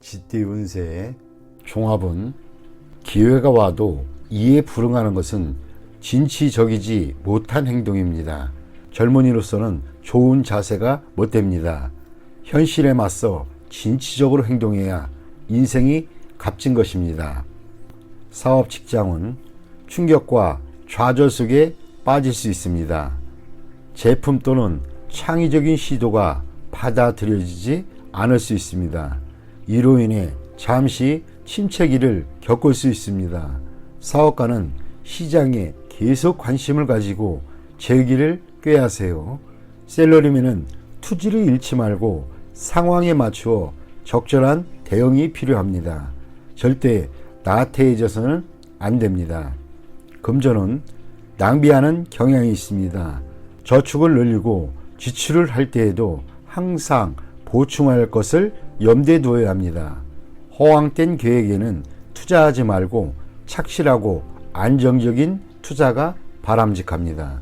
쥐띠 운세의 종합은 기회가 와도 이에 불응하는 것은 진취적이지 못한 행동입니다. 젊은이로서는 좋은 자세가 못됩니다. 현실에 맞서 진취적으로 행동해야 인생이 값진 것입니다. 사업 직장은 충격과 좌절 속에 빠질 수 있습니다. 제품 또는 창의적인 시도가 받아들여지지 않을 수 있습니다. 이로 인해 잠시 침체기를 겪을 수 있습니다. 사업가는 시장에 계속 관심을 가지고 재기를 꾀야 하세요. 셀러리맨은 투지를 잃지 말고 상황에 맞추어 적절한 대응이 필요합니다. 절대 나태해져서는 안 됩니다. 금전은 낭비하는 경향이 있습니다. 저축을 늘리고 지출을 할 때에도 항상 보충할 것을 염두에 두어야 합니다. 허황된 계획에는 투자하지 말고 착실하고 안정적인 투자가 바람직합니다.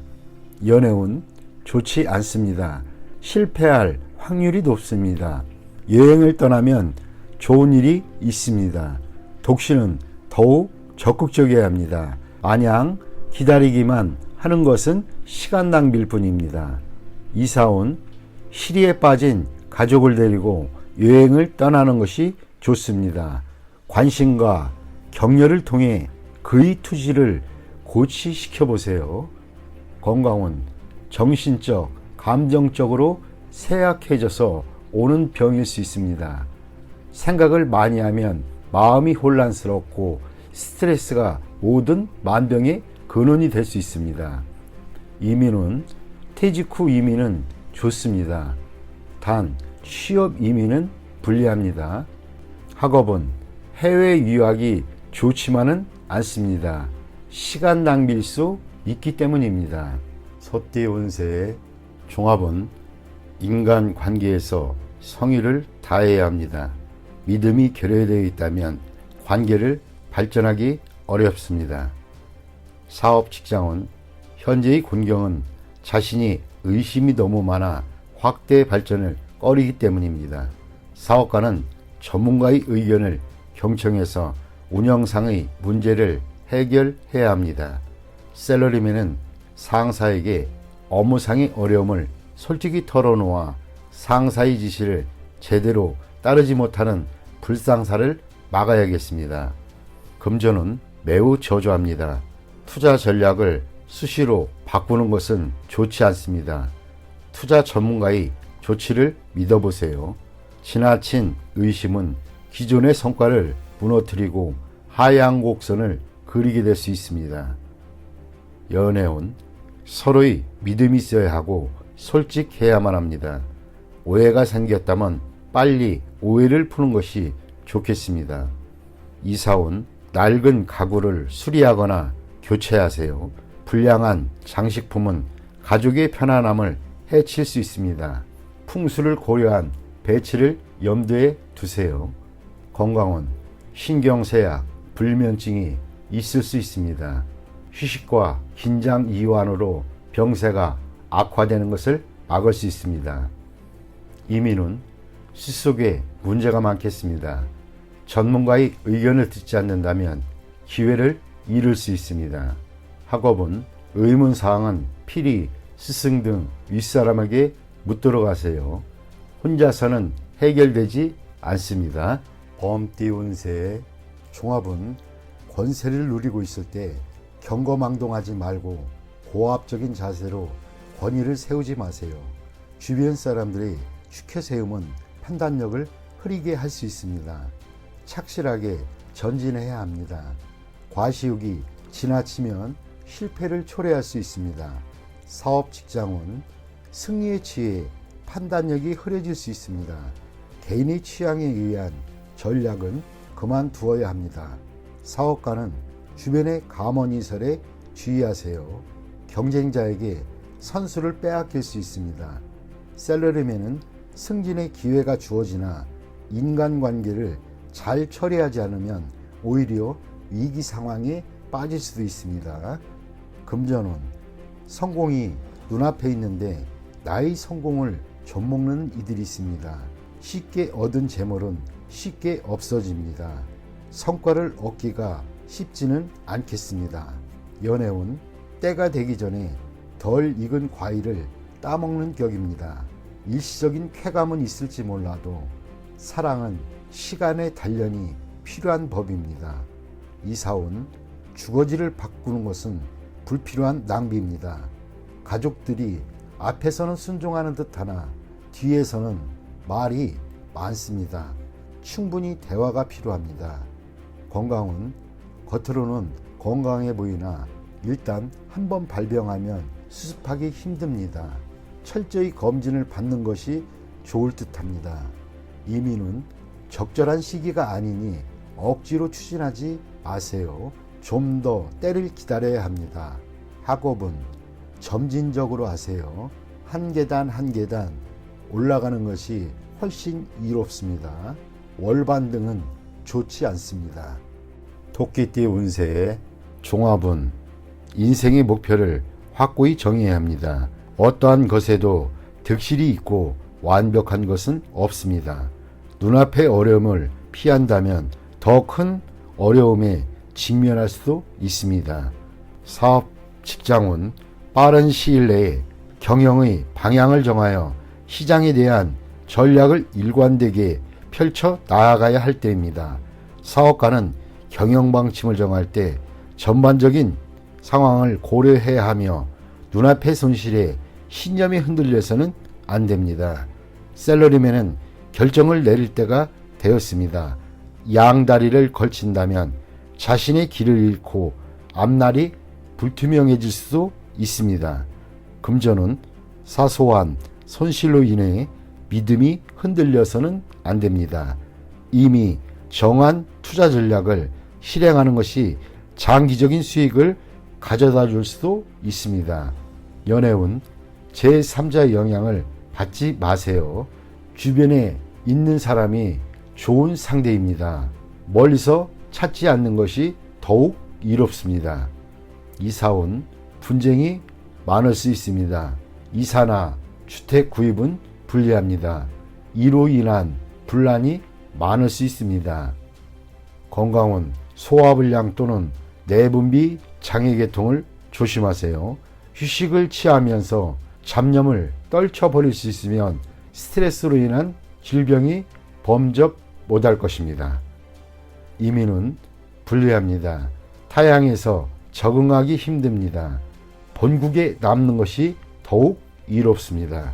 연애운 좋지 않습니다. 실패할 확률이 높습니다. 여행을 떠나면 좋은 일이 있습니다. 독신은 더욱 적극적이어야 합니다. 마냥 기다리기만 하는 것은 시간 낭비일 뿐입니다. 이사온 시리에 빠진 가족을 데리고 여행을 떠나는 것이 좋습니다. 관심과 격려를 통해 그의 투지를 고취시켜 보세요. 건강은 정신적, 감정적으로 쇠약해져서 오는 병일 수 있습니다. 생각을 많이 하면 마음이 혼란스럽고 스트레스가 모든 만병의 근원이 될 수 있습니다. 이민은 퇴직 후 이민은 좋습니다. 단 취업 이민은 불리합니다. 학업은 해외 유학이 좋지만은 않습니다. 시간 낭비일 수 있기 때문입니다. 소띠 운세의 종합은 인간 관계에서 성의를 다해야 합니다. 믿음이 결여되어 있다면 관계를 발전하기 어렵습니다. 사업 직장은 현재의 곤경은 자신이 의심이 너무 많아 확대 발전을 꺼리기 때문입니다. 사업가는 전문가의 의견을 경청해서 운영상의 문제를 해결해야 합니다. 셀러리맨은 상사에게 업무상의 어려움을 솔직히 털어놓아 상사의 지시를 제대로 따르지 못하는 불상사를 막아야겠습니다. 금전은 매우 저조합니다. 투자 전략을 수시로 바꾸는 것은 좋지 않습니다. 투자 전문가의 조치를 믿어보세요. 지나친 의심은 기존의 성과를 무너뜨리고 하향 곡선을 그리게 될 수 있습니다. 연애운 서로의 믿음이 있어야 하고 솔직해야만 합니다. 오해가 생겼다면 빨리 오해를 푸는 것이 좋겠습니다. 이사온 낡은 가구를 수리하거나 교체하세요. 불량한 장식품은 가족의 편안함을 해칠 수 있습니다. 풍수를 고려한 배치를 염두에 두세요. 건강은 신경쇠약, 불면증이 있을 수 있습니다. 휴식과 긴장 이완으로 병세가 악화되는 것을 막을 수 있습니다. 이민은 시속에 문제가 많겠습니다. 전문가의 의견을 듣지 않는다면 기회를 잃을 수 있습니다. 학업은 의문사항은 필히 스승 등 윗사람에게 묻도록 하세요. 혼자서는 해결되지 않습니다. 범띠 운세의 종합은 권세를 누리고 있을 때 경거망동하지 말고 고압적인 자세로 권위를 세우지 마세요. 주변 사람들의 추켜세움은 판단력을 흐리게 할 수 있습니다. 착실하게 전진해야 합니다. 과시욕이 지나치면 실패를 초래할 수 있습니다. 사업 직장은 승리에 취해 판단력이 흐려질 수 있습니다. 개인의 취향에 의한 전략은 그만두어야 합니다. 사업가는 주변의 감언이설에 주의하세요. 경쟁자에게 선수를 빼앗길 수 있습니다. 셀러리맨은 승진의 기회가 주어지나 인간관계를 잘 처리하지 않으면 오히려 위기 상황에 빠질 수도 있습니다. 금전운 성공이 눈앞에 있는데 나의 성공을 좀먹는 이들이 있습니다. 쉽게 얻은 재물은 쉽게 없어집니다. 성과를 얻기가 쉽지는 않겠습니다. 연애운 때가 되기 전에 덜 익은 과일을 따먹는 격입니다. 일시적인 쾌감은 있을지 몰라도 사랑은 시간의 단련이 필요한 법입니다. 이사온 주거지를 바꾸는 것은 불필요한 낭비입니다. 가족들이 앞에서는 순종하는 듯하나 뒤에서는 말이 많습니다. 충분히 대화가 필요합니다. 건강은 겉으로는 건강해 보이나 일단 한번 발병하면 수습하기 힘듭니다. 철저히 검진을 받는 것이 좋을 듯합니다. 이민은 적절한 시기가 아니니 억지로 추진하지 마세요. 좀 더 때를 기다려야 합니다. 학업은 점진적으로 하세요. 한 계단 한 계단 올라가는 것이 훨씬 이롭습니다. 월반등은 좋지 않습니다. 토끼띠 운세의 종합은 인생의 목표를 확고히 정해야 합니다. 어떠한 것에도 득실이 있고 완벽한 것은 없습니다. 눈앞의 어려움을 피한다면 더 큰 어려움에 직면할 수도 있습니다. 사업, 직장은 빠른 시일 내에 경영의 방향을 정하여 시장에 대한 전략을 일관되게 펼쳐 나아가야 할 때입니다. 사업가는 경영 방침을 정할 때 전반적인 상황을 고려해야 하며 눈앞의 손실에 신념이 흔들려서는 안 됩니다. 셀러리맨은 결정을 내릴 때가 되었습니다. 양다리를 걸친다면 자신의 길을 잃고 앞날이 불투명해질 수도 있습니다. 금전은 사소한 손실로 인해 믿음이 흔들려서는 안 됩니다. 이미 정한 투자 전략을 실행하는 것이 장기적인 수익을 가져다 줄 수도 있습니다. 연애운 제3자의 영향을 받지 마세요. 주변에 있는 사람이 좋은 상대입니다. 멀리서 찾지 않는 것이 더욱 이롭습니다. 이사온 분쟁이 많을 수 있습니다. 이사나 주택 구입은 불리합니다. 이로 인한 분란이 많을 수 있습니다. 건강은 소화불량 또는 내분비 장애계통을 조심하세요. 휴식을 취하면서 잡념을 떨쳐버릴 수 있으면 스트레스로 인한 질병이 범접 못할 것입니다. 이민은 불리합니다. 타향에서 적응하기 힘듭니다. 본국에 남는 것이 더욱 이롭습니다.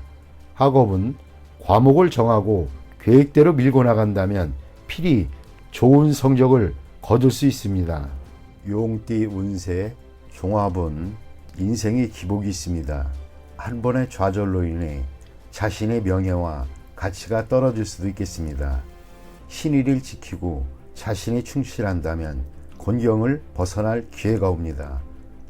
학업은 과목을 정하고 계획대로 밀고 나간다면 필히 좋은 성적을 거둘 수 있습니다. 용띠 운세 종합은 인생의 기복이 있습니다. 한 번의 좌절로 인해 자신의 명예와 가치가 떨어질 수도 있겠습니다. 신의를 지키고 자신이 충실한다면 곤경을 벗어날 기회가 옵니다.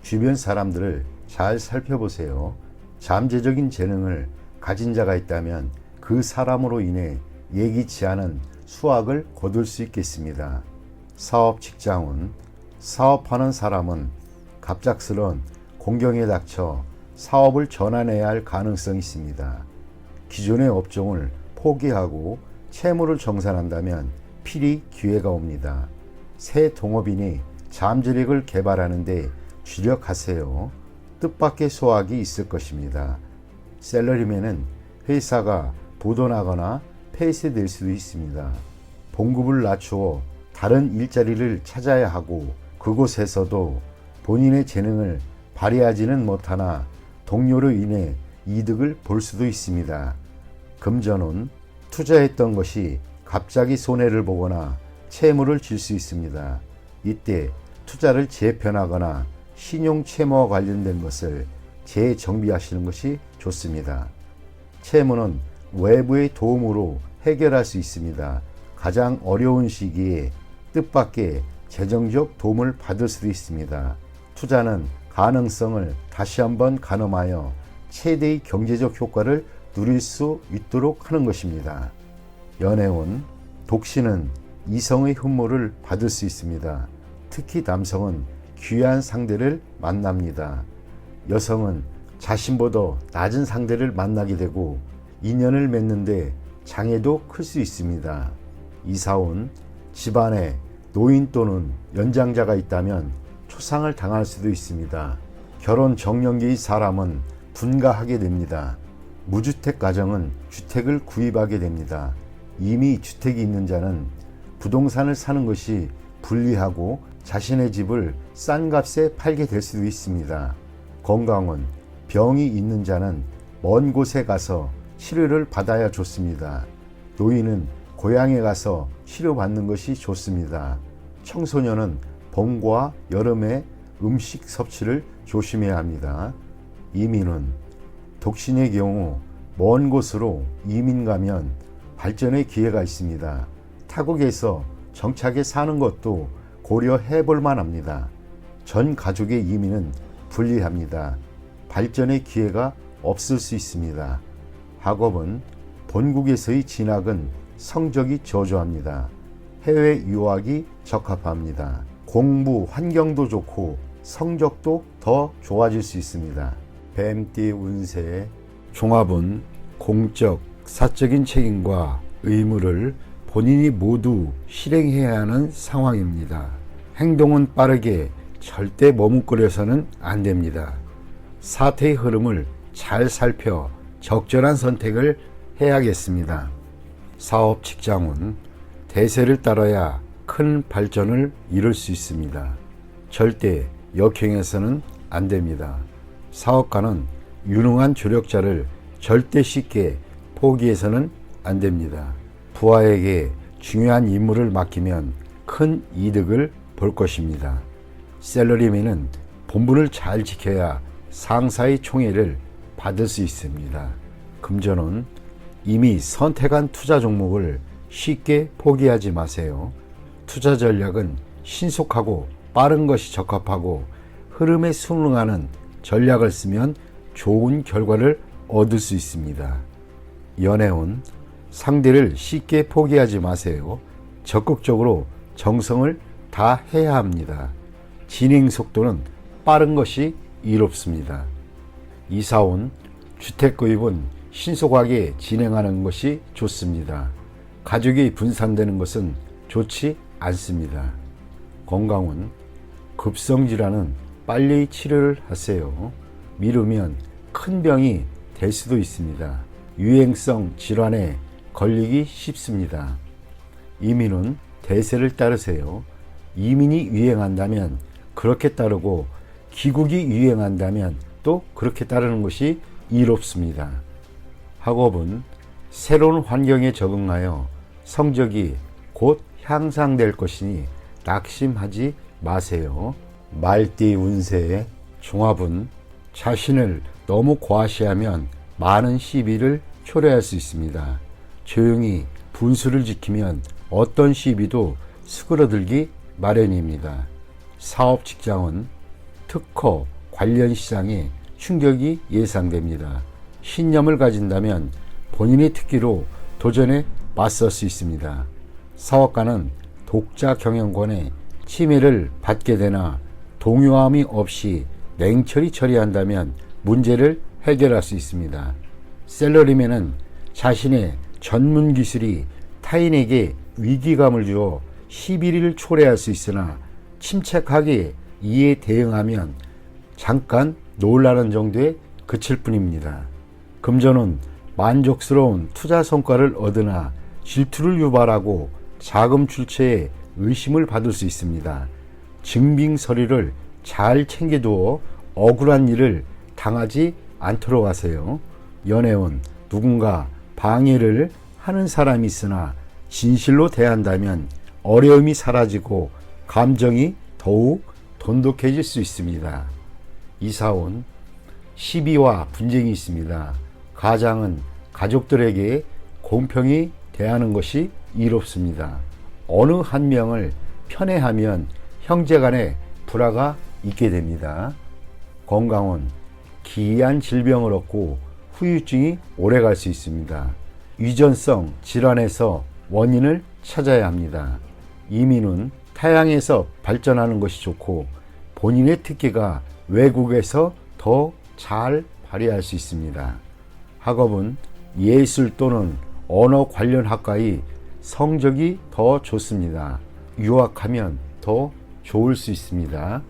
주변 사람들을 잘 살펴보세요. 잠재적인 재능을 가진 자가 있다면 그 사람으로 인해 예기치 않은 수확을 거둘 수 있겠습니다. 사업 직장운 사업하는 사람은 갑작스런 공경에 닥쳐 사업을 전환해야 할 가능성이 있습니다. 기존의 업종을 포기하고 채무를 정산한다면 필히 기회가 옵니다. 새 동업인이 잠재력을 개발하는데 주력하세요. 뜻밖의 소확이 있을 것입니다. 셀러리맨은 회사가 부도나거나 폐쇄될 수도 있습니다. 봉급을 낮추어 다른 일자리를 찾아야 하고 그곳에서도 본인의 재능을 발휘하지는 못하나 동료로 인해 이득을 볼 수도 있습니다. 금전은 투자했던 것이 갑자기 손해를 보거나 채무를 질 수 있습니다. 이때 투자를 재편하거나 신용 채무와 관련된 것을 재정비하시는 것이 좋습니다. 채무는 외부의 도움으로 해결할 수 있습니다. 가장 어려운 시기에 뜻밖의 재정적 도움을 받을 수도 있습니다. 투자는 가능성을 다시 한번 가늠하여 최대의 경제적 효과를 누릴 수 있도록 하는 것입니다. 연애운 독신은 이성의 흠모를 받을 수 있습니다. 특히 남성은 귀한 상대를 만납니다. 여성은 자신보다 낮은 상대를 만나게 되고 인연을 맺는데 장애도 클 수 있습니다. 이사온 집안에 노인 또는 연장자가 있다면 초상을 당할 수도 있습니다. 결혼 정년기의 사람은 분가하게 됩니다. 무주택 가정은 주택을 구입하게 됩니다. 이미 주택이 있는 자는 부동산을 사는 것이 불리하고 자신의 집을 싼 값에 팔게 될 수도 있습니다. 건강은 병이 있는 자는 먼 곳에 가서 치료를 받아야 좋습니다. 노인은 고향에 가서 치료받는 것이 좋습니다. 청소년은 봄과 여름에 음식 섭취를 조심해야 합니다. 이민은 독신의 경우 먼 곳으로 이민 가면 발전의 기회가 있습니다. 타국에서 정착해 사는 것도 고려해 볼 만합니다. 전 가족의 이민은 불리합니다. 발전의 기회가 없을 수 있습니다. 학업은 본국에서의 진학은 성적이 저조합니다. 해외 유학이 적합합니다. 공부 환경도 좋고 성적도 더 좋아질 수 있습니다. 뱀띠 운세 종합은 공적, 사적인 책임과 의무를 본인이 모두 실행해야 하는 상황입니다. 행동은 빠르게 절대 머뭇거려서는 안 됩니다. 사태의 흐름을 잘 살펴 적절한 선택을 해야겠습니다. 사업 직장은 대세를 따라야 큰 발전을 이룰 수 있습니다. 절대 역행해서는 안 됩니다. 사업가는 유능한 조력자를 절대 쉽게 포기해서는 안 됩니다. 부하에게 중요한 임무를 맡기면 큰 이득을 볼 것입니다. 셀러리맨은 본분을 잘 지켜야 상사의 총애를 받을 수 있습니다. 금전은 이미 선택한 투자 종목을 쉽게 포기하지 마세요. 투자 전략은 신속하고 빠른 것이 적합하고 흐름에 순응하는 전략을 쓰면 좋은 결과를 얻을 수 있습니다. 연애운 상대를 쉽게 포기하지 마세요. 적극적으로 정성을 다해야 합니다. 진행 속도는 빠른 것이 이롭습니다. 이사온 주택 구입은 신속하게 진행하는 것이 좋습니다. 가족이 분산되는 것은 좋지 않습니다. 건강은 급성질환은 빨리 치료를 하세요. 미루면 큰 병이 될 수도 있습니다. 유행성 질환에 걸리기 쉽습니다. 이민은 대세를 따르세요. 이민이 유행한다면 그렇게 따르고 귀국이 유행한다면 또 그렇게 따르는 것이 이롭습니다. 학업은 새로운 환경에 적응하여 성적이 곧 향상될 것이니 낙심하지 마세요. 말띠 운세 종합은 자신을 너무 과시하면 많은 시비를 초래할 수 있습니다. 조용히 분수를 지키면 어떤 시비도 수그러들기 마련입니다. 사업 직장은 특허 관련 시장에 충격이 예상됩니다. 신념을 가진다면 본인의 특기로 도전에 맞설 수 있습니다. 사업가는 독자 경영권에 침해를 받게 되나 동요함이 없이 냉철히 처리한다면 문제를 해결할 수 있습니다. 셀러리맨은 자신의 전문 기술이 타인에게 위기감을 주어 시비를 초래할 수 있으나 침착하게 이에 대응하면 잠깐 놀라는 정도에 그칠 뿐입니다. 금전은 만족스러운 투자 성과를 얻으나 질투를 유발하고 자금 출처에 의심을 받을 수 있습니다. 증빙 서류를 잘 챙겨두어 억울한 일을 당하지 않도록 하세요. 연애운 누군가 방해를 하는 사람이 있으나 진실로 대한다면 어려움이 사라지고 감정이 더욱 돈독해질 수 있습니다. 이사온 시비와 분쟁이 있습니다. 가장은 가족들에게 공평히 대하는 것이 이롭습니다. 어느 한 명을 편애하면 형제간에 불화가 있게 됩니다. 건강은 기이한 질병을 얻고 후유증이 오래갈 수 있습니다. 유전성 질환에서 원인을 찾아야 합니다. 이민은 타향에서 발전하는 것이 좋고 본인의 특기가 외국에서 더 잘 발휘할 수 있습니다. 학업은 예술 또는 언어 관련 학과의 성적이 더 좋습니다. 유학하면 더 좋을 수 있습니다.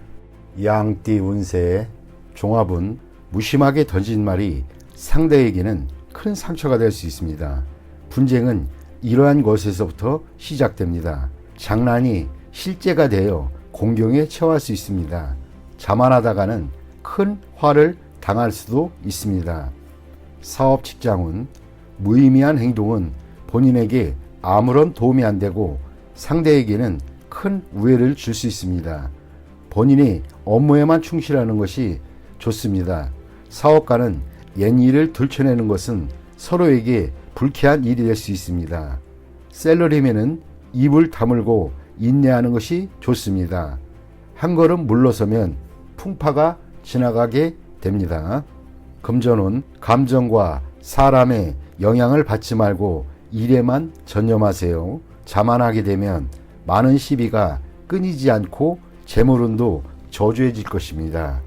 양띠 운세의 종합은 무심하게 던진 말이 상대에게는 큰 상처가 될 수 있습니다. 분쟁은 이러한 것에서부터 시작됩니다. 장난이 실제가 되어 공경에 처할 수 있습니다. 자만하다가는 큰 화를 당할 수도 있습니다. 사업 직장은 무의미한 행동은 본인에게 아무런 도움이 안 되고 상대에게는 큰 우애를 줄 수 있습니다. 본인이 업무에만 충실하는 것이 좋습니다. 사업가는 옛 일을 들춰내는 것은 서로에게 불쾌한 일이 될 수 있습니다. 셀러리맨은 입을 다물고 인내하는 것이 좋습니다. 한 걸음 물러서면 풍파가 지나가게 됩니다. 금전운 감정과 사람의 영향을 받지 말고 일에만 전념하세요. 자만하게 되면 많은 시비가 끊이지 않고 재물운도 저조해질 것입니다.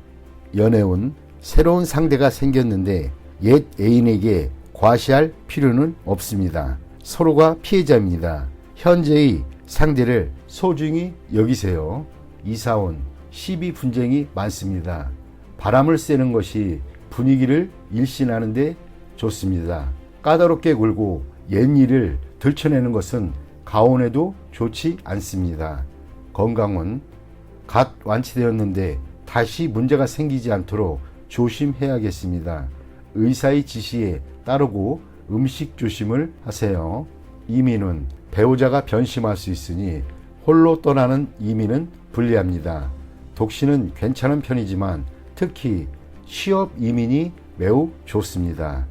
연애운 새로운 상대가 생겼는데 옛 애인에게 과시할 필요는 없습니다. 서로가 피해자입니다. 현재의 상대를 소중히 여기세요. 이사운 시비 분쟁이 많습니다. 바람을 쐬는 것이 분위기를 일신하는 데 좋습니다. 까다롭게 굴고 옛 일을 들춰내는 것은 가온에도 좋지 않습니다. 건강은 갓 완치되었는데 다시 문제가 생기지 않도록 조심해야겠습니다. 의사의 지시에 따르고 음식 조심을 하세요. 이민은 배우자가 변심할 수 있으니 홀로 떠나는 이민은 불리합니다. 독신은 괜찮은 편이지만 특히 취업 이민이 매우 좋습니다.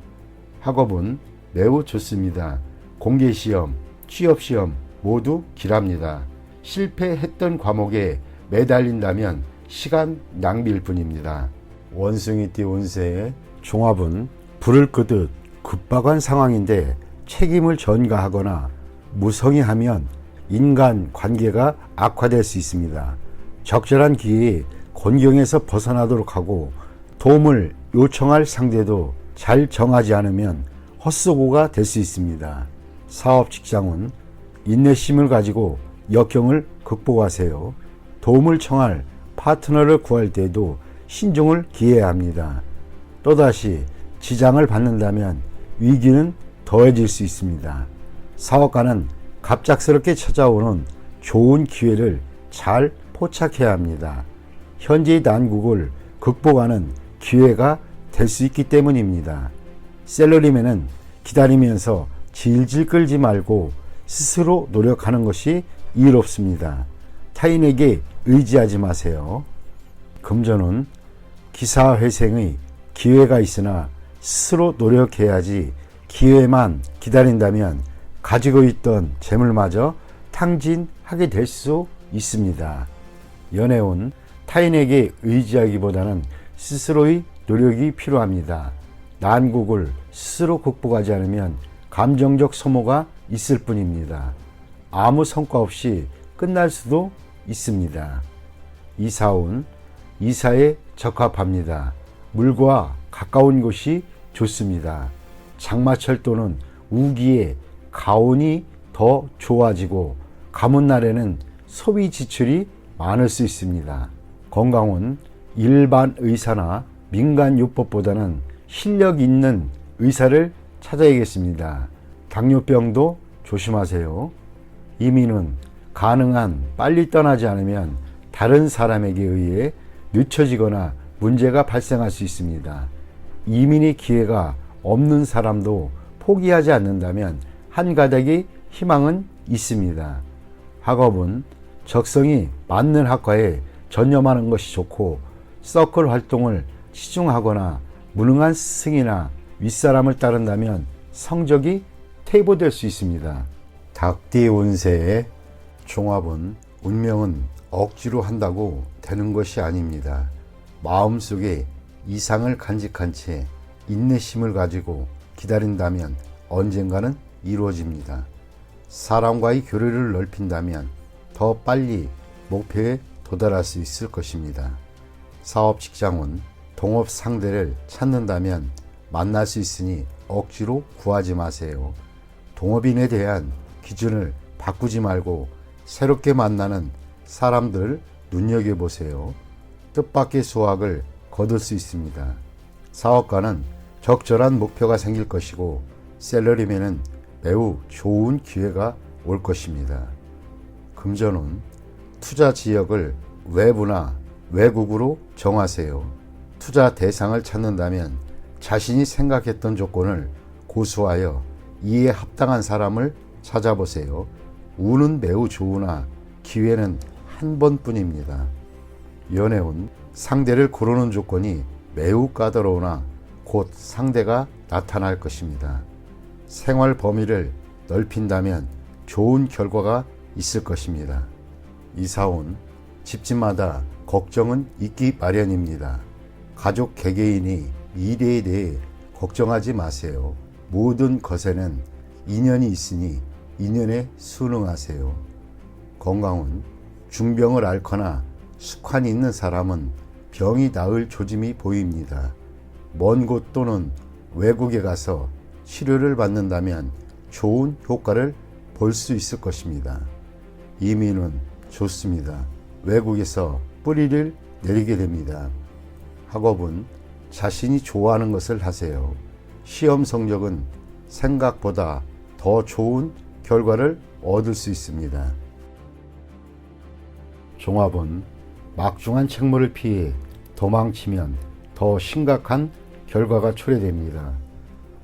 학업은 매우 좋습니다. 공개시험, 취업시험 모두 길합니다. 실패했던 과목에 매달린다면 시간 낭비일 뿐입니다. 원숭이띠 운세의 종합은 불을 끄듯 급박한 상황인데 책임을 전가하거나 무성의하면 인간 관계가 악화될 수 있습니다. 적절한 기회에 곤경에서 벗어나도록 하고 도움을 요청할 상대도 잘 정하지 않으면 헛수고가 될 수 있습니다. 사업 직장은 인내심을 가지고 역경을 극복하세요. 도움을 청할 파트너를 구할 때에도 신중을 기해야 합니다. 또다시 지장을 받는다면 위기는 더해질 수 있습니다. 사업가는 갑작스럽게 찾아오는 좋은 기회를 잘 포착해야 합니다. 현재의 난국을 극복하는 기회가 될 수 있기 때문입니다. 셀러리맨은 기다리면서 질질 끌지 말고 스스로 노력하는 것이 이롭습니다. 타인에게 의지하지 마세요. 금전은 기사회생의 기회가 있으나 스스로 노력해야지 기회만 기다린다면 가지고 있던 재물마저 탕진하게 될 수 있습니다. 연애운 타인에게 의지하기보다는 스스로의 노력이 필요합니다. 난국을 스스로 극복하지 않으면 감정적 소모가 있을 뿐입니다. 아무 성과 없이 끝날 수도 있습니다. 이사운 이사에 적합합니다. 물과 가까운 곳이 좋습니다. 장마철 또는 우기에 가온이 더 좋아지고 가문날에는 소비 지출이 많을 수 있습니다. 건강은 일반 의사나 민간요법보다는 실력 있는 의사를 찾아야겠습니다. 당뇨병도 조심하세요. 이민은 가능한 빨리 떠나지 않으면 다른 사람에게 의해 늦춰지거나 문제가 발생할 수 있습니다. 이민의 기회가 없는 사람도 포기하지 않는다면 한 가닥의 희망은 있습니다. 학업은 적성이 맞는 학과에 전념하는 것이 좋고 서클 활동을 치중하거나 무능한 스승이나 윗사람을 따른다면 성적이 퇴보될 수 있습니다. 닭띠 운세의 종합은 운명은 억지로 한다고 되는 것이 아닙니다. 마음속에 이상을 간직한 채 인내심을 가지고 기다린다면 언젠가는 이루어집니다. 사람과의 교류를 넓힌다면 더 빨리 목표에 도달할 수 있을 것입니다. 사업 직장은 동업 상대를 찾는다면 만날 수 있으니 억지로 구하지 마세요. 동업인에 대한 기준을 바꾸지 말고 새롭게 만나는 사람들 눈여겨보세요. 뜻밖의 수확을 거둘 수 있습니다. 사업가는 적절한 목표가 생길 것이고 샐러리맨은 매우 좋은 기회가 올 것입니다. 금전운, 투자 지역을 외부나 외국으로 정하세요. 투자 대상을 찾는다면 자신이 생각했던 조건을 고수하여 이에 합당한 사람을 찾아보세요. 운은 매우 좋으나 기회는 한 번뿐입니다. 연애운, 상대를 고르는 조건이 매우 까다로우나 곧 상대가 나타날 것입니다. 생활 범위를 넓힌다면 좋은 결과가 있을 것입니다. 이사운, 집집마다 걱정은 있기 마련입니다. 가족 개개인이 미래에 대해 걱정하지 마세요. 모든 것에는 인연이 있으니 인연에 순응하세요. 건강은 중병을 앓거나 숙환이 있는 사람은 병이 나을 조짐이 보입니다. 먼 곳 또는 외국에 가서 치료를 받는다면 좋은 효과를 볼 수 있을 것입니다. 이민은 좋습니다. 외국에서 뿌리를 내리게 됩니다. 학업은 자신이 좋아하는 것을 하세요. 시험 성적은 생각보다 더 좋은 결과를 얻을 수 있습니다. 종합은 막중한 책무를 피해 도망치면 더 심각한 결과가 초래됩니다.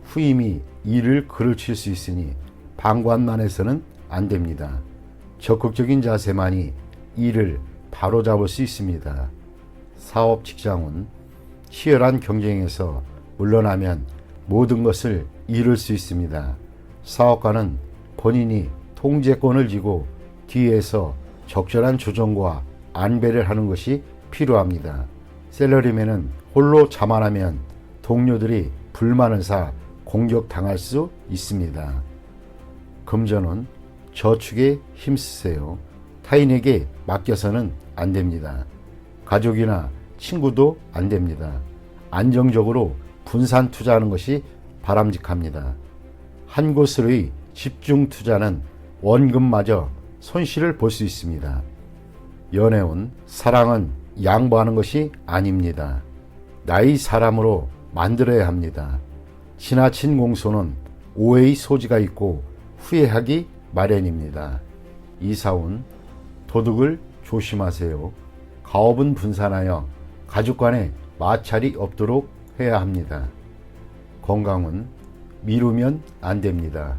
후임이 일을 그르칠 수 있으니 방관만 해서는 안 됩니다. 적극적인 자세만이 일을 바로잡을 수 있습니다. 사업 직장은 치열한 경쟁에서 물러나면 모든 것을 이룰 수 있습니다. 사업가는 본인이 통제권을 쥐고 뒤에서 적절한 조정과 안배를 하는 것이 필요합니다. 샐러리맨은 홀로 자만하면 동료들이 불만을 사 공격당할 수 있습니다. 금전은 저축에 힘쓰세요. 타인에게 맡겨서는 안 됩니다. 가족이나 친구도 안 됩니다. 안정적으로 분산 투자하는 것이 바람직합니다. 한 곳으로의 집중 투자는 원금마저 손실을 볼 수 있습니다. 연애운, 사랑은 양보하는 것이 아닙니다. 나의 사람으로 만들어야 합니다. 지나친 공소는 오해의 소지가 있고 후회하기 마련입니다. 이사운, 도둑을 조심하세요. 가업은 분산하여 가족 간에 마찰이 없도록 해야 합니다. 건강은 미루면 안 됩니다.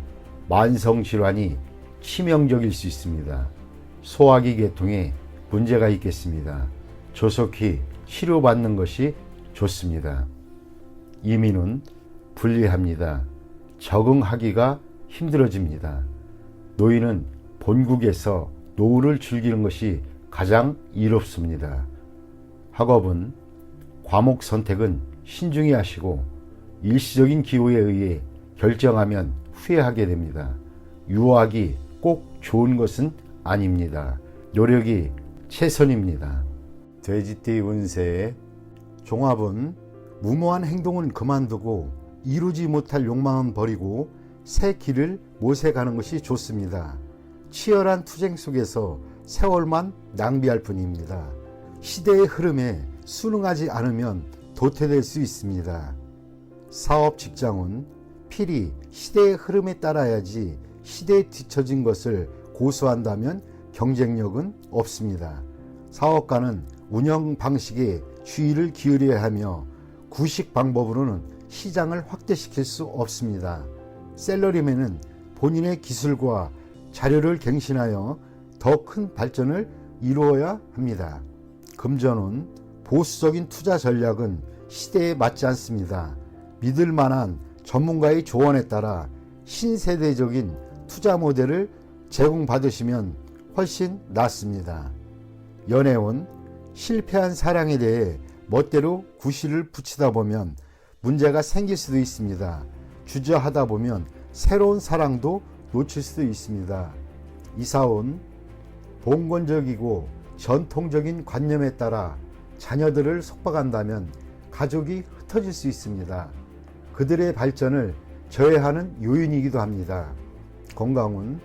만성질환이 치명적일 수 있습니다. 소화기 계통에 문제가 있겠습니다. 조속히 치료받는 것이 좋습니다. 이민은 불리합니다. 적응하기가 힘들어집니다. 노인은 본국에서 노후를 즐기는 것이 가장 이롭습니다. 학업은 과목 선택은 신중히 하시고 일시적인 기호에 의해 결정하면 후회하게 됩니다. 유학이 꼭 좋은 것은 아닙니다. 노력이 최선입니다. 돼지띠 운세의 종합은 무모한 행동은 그만두고 이루지 못할 욕망은 버리고 새 길을 모색하는 것이 좋습니다. 치열한 투쟁 속에서 세월만 낭비할 뿐입니다. 시대의 흐름에 순응하지 않으면 도태될 수 있습니다. 사업 직장은 필히 시대의 흐름에 따라야지 시대에 뒤처진 것을 고수한다면 경쟁력은 없습니다. 사업가는 운영 방식에 주의를 기울여야 하며 구식 방법으로는 시장을 확대시킬 수 없습니다. 샐러리맨은 본인의 기술과 자료를 갱신하여 더 큰 발전을 이루어야 합니다. 금전운, 보수적인 투자 전략은 시대에 맞지 않습니다. 믿을 만한 전문가의 조언에 따라 신세대적인 투자 모델을 제공받으시면 훨씬 낫습니다. 연애운, 실패한 사랑에 대해 멋대로 구실을 붙이다 보면 문제가 생길 수도 있습니다. 주저하다 보면 새로운 사랑도 놓칠 수도 있습니다. 이사운, 봉건적이고 전통적인 관념에 따라 자녀들을 속박한다면 가족이 흩어질 수 있습니다. 그들의 발전을 저해하는 요인이기도 합니다. 건강은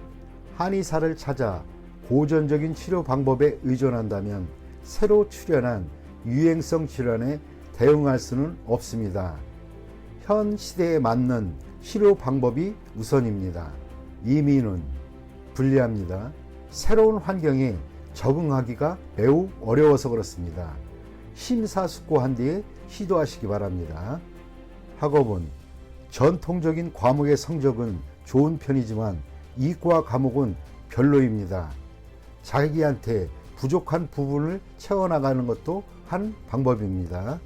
한의사를 찾아 고전적인 치료 방법에 의존한다면 새로 출현한 유행성 질환에 대응할 수는 없습니다. 현 시대에 맞는 치료 방법이 우선입니다. 이민은 불리합니다. 새로운 환경에 적응하기가 매우 어려워서 그렇습니다. 심사숙고한 뒤에 시도하시기 바랍니다. 학업은 전통적인 과목의 성적은 좋은 편이지만 이과 과목은 별로입니다. 자기한테 부족한 부분을 채워나가는 것도 한 방법입니다.